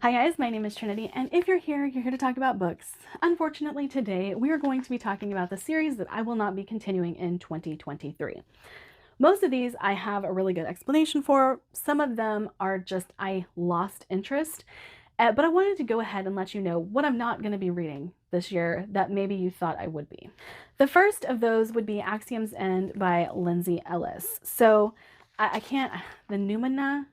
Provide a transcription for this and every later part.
Hi guys, my name is Trinity, and if you're here to talk about books. Unfortunately, today we are going to be talking about the series that I will not be continuing in 2023. Most of these I have a really good explanation for. Some of them are just I lost interest, but I wanted to go ahead and let you know what I'm not going to be reading this year that maybe you thought I would be. The first of those would be Axioms End by Lindsay Ellis. So I can't, the Numina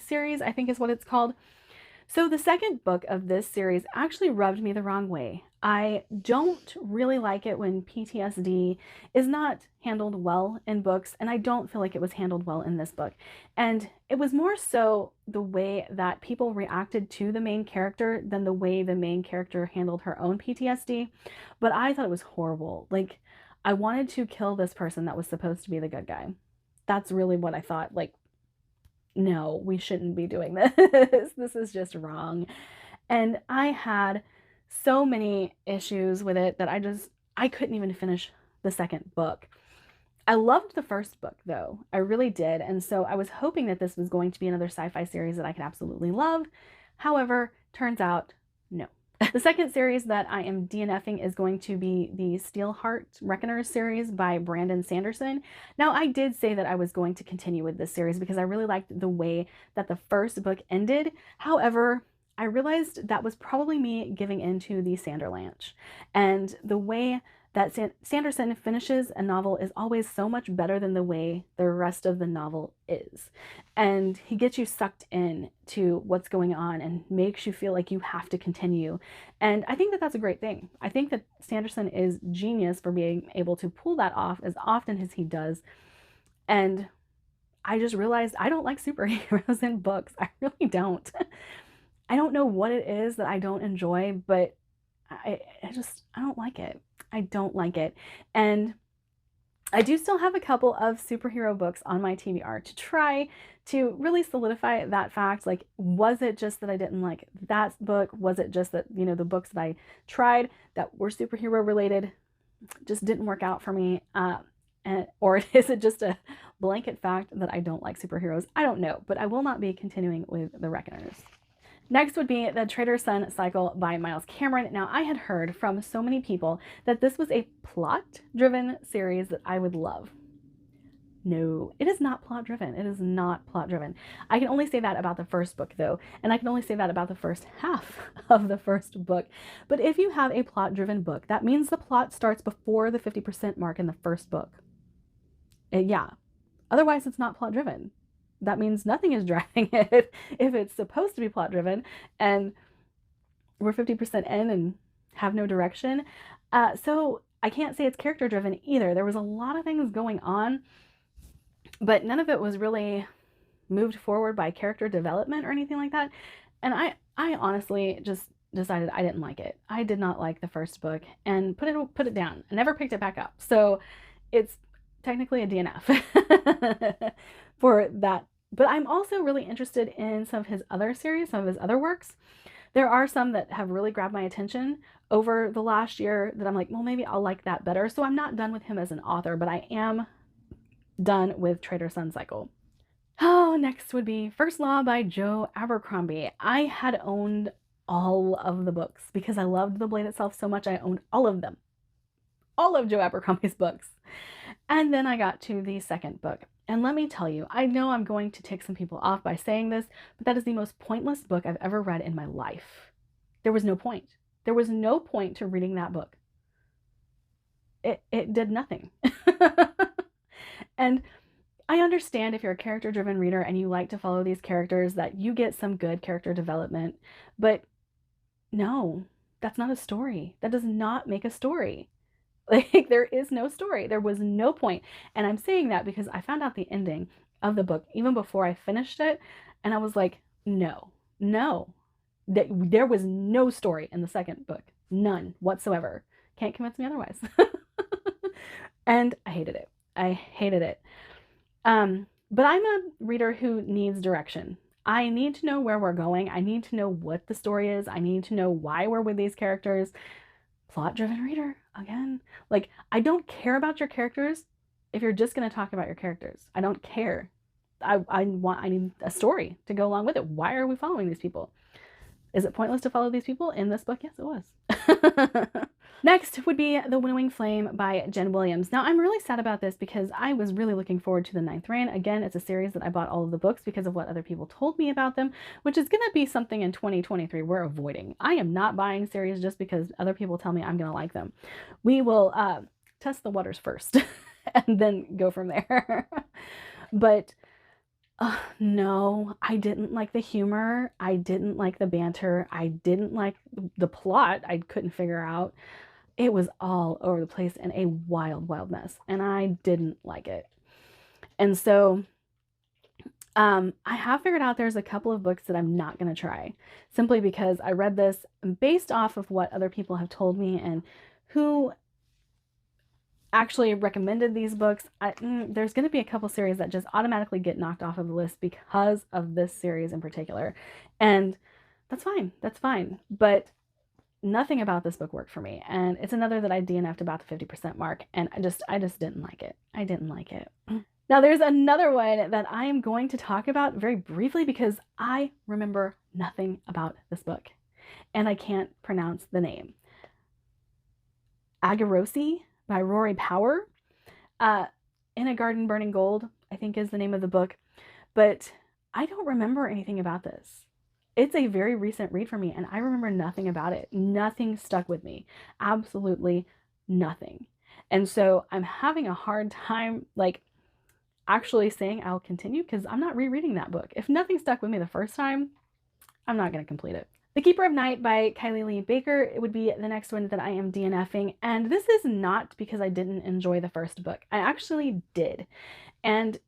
series, I think is what it's called. So the second book of this series actually rubbed me the wrong way. I don't really like it when PTSD is not handled well in books, and I don't feel like it was handled well in this book. And it was more so the way that people reacted to the main character than the way the main character handled her own PTSD. But I thought it was horrible. Like, I wanted to kill this person that was supposed to be the good guy. That's really what I thought. Like, no, we shouldn't be doing this. This is just wrong. And I had so many issues with it that I couldn't even finish the second book. I loved the first book though. I really did. And so I was hoping that this was going to be another sci-fi series that I could absolutely love. However, turns out no. The second series that I am DNFing is going to be the Steelheart Reckoners series by Brandon Sanderson. Now, I did say that I was going to continue with this series because I really liked the way that the first book ended. However, I realized that was probably me giving into the Sanderlanche. And the way that Sanderson finishes a novel is always so much better than the way the rest of the novel is. And he gets you sucked in to what's going on and makes you feel like you have to continue. And I think that that's a great thing. I think that Sanderson is genius for being able to pull that off as often as he does. And I just realized I don't like superheroes in books. I really don't. I don't know what it is that I don't enjoy, but I don't like it. I don't like it. And I do still have a couple of superhero books on my TBR to try to really solidify that fact. Like, was it just that I didn't like that book? Was it just that, you know, the books that I tried that were superhero related just didn't work out for me? Or is it just a blanket fact that I don't like superheroes? I don't know, but I will not be continuing with the Reckoners. Next would be the Traitor Sun Cycle by Miles Cameron. Now, I had heard from so many people that this was a plot-driven series that I would love. No, it is not plot-driven. It is not plot-driven. I can only say that about the first book, though, and I can only say that about the first half of the first book. But if you have a plot-driven book, that means the plot starts before the 50% mark in the first book. Yeah. Otherwise, it's not plot-driven. That means nothing is driving it if it's supposed to be plot driven and we're 50% in and have no direction. So I can't say it's character driven either. There was a lot of things going on, but none of it was really moved forward by character development or anything like that. And I honestly just decided I didn't like it. I did not like the first book and put it down. I never picked it back up. So it's technically a DNF for that. But I'm also really interested in some of his other series, some of his other works. There are some that have really grabbed my attention over the last year that I'm like, well, maybe I'll like that better. So I'm not done with him as an author, but I am done with Traitor Sun Cycle. Oh, next would be First Law by Joe Abercrombie. I had owned all of the books because I loved The Blade itself so much. I owned all of them. All of Joe Abercrombie's books. And then I got to the second book. And let me tell you, I know I'm going to tick some people off by saying this, but that is the most pointless book I've ever read in my life. There was no point. There was no point to reading that book. It did nothing. And I understand if you're a character-driven reader and you like to follow these characters that you get some good character development, but no, that's not a story. That does not make a story. Like, there is no story. There was no point. And I'm saying that because I found out the ending of the book even before I finished it. And I was like, no. There was no story in the second book. None whatsoever. Can't convince me otherwise. And I hated it. I hated it. But I'm a reader who needs direction. I need to know where we're going. I need to know what the story is. I need to know why we're with these characters. Plot-driven reader, again. Like, I don't care about your characters if you're just going to talk about your characters. I don't care. I need a story to go along with it. Why are we following these people? Is it pointless to follow these people in this book? Yes, it was. Next would be The Winnowing Flame by Jen Williams. Now, I'm really sad about this because I was really looking forward to The Ninth Reign. Again, it's a series that I bought all of the books because of what other people told me about them, which is going to be something in 2023 we're avoiding. I am not buying series just because other people tell me I'm going to like them. We will test the waters first and then go from there. But no, I didn't like the humor. I didn't like the banter. I didn't like the plot. I couldn't figure out. It was all over the place and a wild, wild mess. And I didn't like it. And so I have figured out there's a couple of books that I'm not going to try, simply because I read this based off of what other people have told me and who actually recommended these books. There's going to be a couple series that just automatically get knocked off of the list because of this series in particular. And that's fine. That's fine. But nothing about this book worked for me. And it's another that I DNF'd about the 50% mark. And I just didn't like it. I didn't like it. Now there's another one that I am going to talk about very briefly because I remember nothing about this book. And I can't pronounce the name. Agarosi by Rory Power. In a Garden Burning Gold, I think is the name of the book. But I don't remember anything about this. It's a very recent read for me, and I remember nothing about it. Nothing stuck with me. Absolutely nothing. And so I'm having a hard time, like, actually saying I'll continue because I'm not rereading that book. If nothing stuck with me the first time, I'm not going to complete it. The Keeper of Night by Kylie Lee Baker, it would be the next one that I am DNFing. And this is not because I didn't enjoy the first book. I actually did. And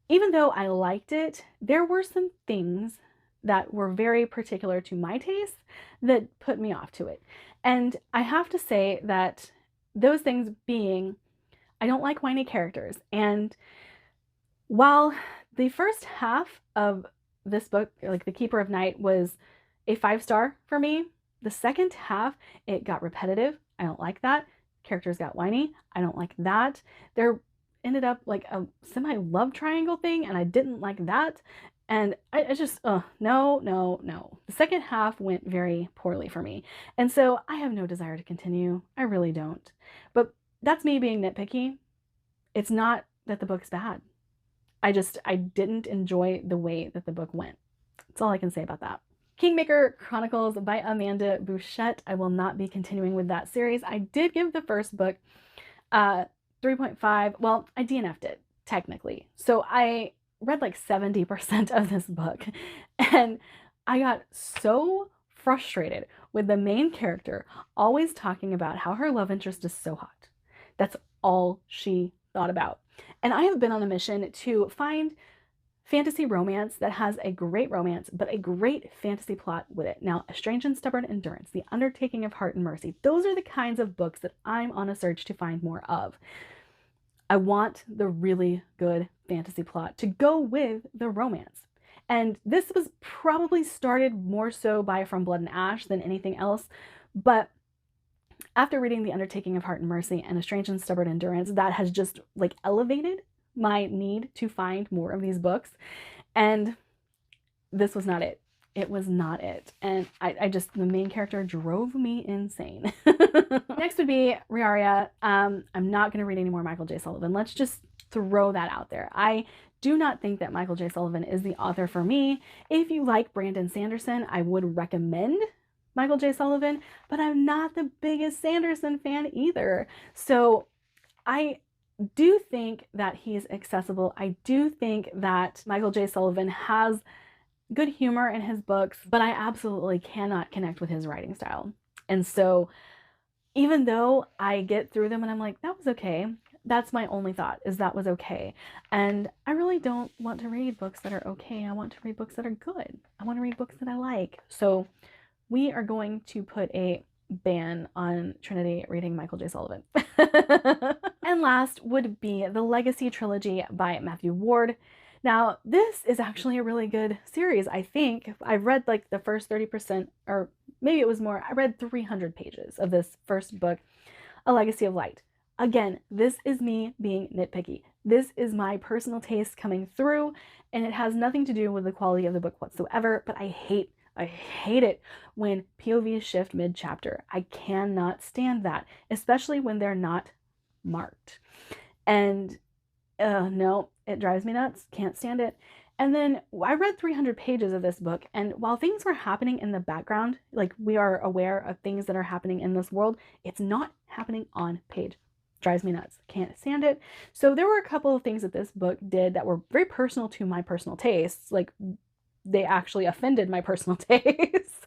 even though I liked it, there were some things that were very particular to my taste that put me off to it. And I have to say that those things being, I don't like whiny characters. And while the first half of this book, like The Keeper of Night, was a 5-star for me, the second half, it got repetitive. I don't like that. Characters got whiny. I don't like that. There ended up like a semi-love triangle thing, and I didn't like that. And I just, no. The second half went very poorly for me. And so I have no desire to continue. I really don't. But that's me being nitpicky. It's not that the book's bad. I didn't enjoy the way that the book went. That's all I can say about that. Kingmaker Chronicles by Amanda Bouchette. I will not be continuing with that series. I did give the first book 3.5. Well, I DNF'd it, technically. So I read like 70% of this book, and I got so frustrated with the main character always talking about how her love interest is so hot. That's all she thought about. And I have been on a mission to find fantasy romance that has a great romance, but a great fantasy plot with it. Now, A Strange and Stubborn Endurance, The Undertaking of Heart and Mercy, those are the kinds of books that I'm on a search to find more of. I want the really good fantasy plot to go with the romance. And this was probably started more so by From Blood and Ash than anything else. But after reading The Undertaking of Heart and Mercy and A Strange and Stubborn Endurance, that has just like elevated my need to find more of these books. And this was not it. It was not it. And I just, the main character drove me insane. Next would be Riaria. I'm not going to read any more Michael J. Sullivan. Let's just throw that out there. I do not think that Michael J. Sullivan is the author for me. If you like Brandon Sanderson, I would recommend Michael J. Sullivan, but I'm not the biggest Sanderson fan either. So I do think that he's accessible. I do think that Michael J. Sullivan has good humor in his books, but I absolutely cannot connect with his writing style. And so even though I get through them and I'm like, that was okay, that's my only thought, is that was okay. And I really don't want to read books that are okay. I want to read books that are good. I want to read books that I like. So we are going to put a ban on Trinity reading Michael J. Sullivan. And last would be the Legacy Trilogy by Matthew Ward. Now, this is actually a really good series, I think. I've read like the first 30%, or maybe it was more. I read 300 pages of this first book, A Legacy of Light. Again, this is me being nitpicky. This is my personal taste coming through, and it has nothing to do with the quality of the book whatsoever, but I hate I hate it when POVs shift mid-chapter. I cannot stand that, especially when they're not marked. And no, it drives me nuts. Can't stand it. And then I read 300 pages of this book, and while things were happening in the background, like we are aware of things that are happening in this world, it's not happening on page. Drives me nuts. Can't stand it. So there were a couple of things that this book did that were very personal to my personal tastes. Like they actually offended my personal tastes,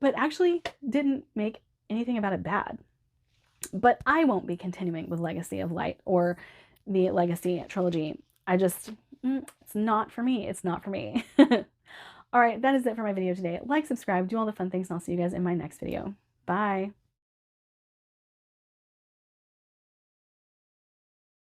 but actually didn't make anything about it bad. But I won't be continuing with Legacy of Light or the Legacy trilogy. It's not for me. It's not for me. All right, that is it for my video today. Like, subscribe, do all the fun things, and I'll see you guys in my next video. Bye.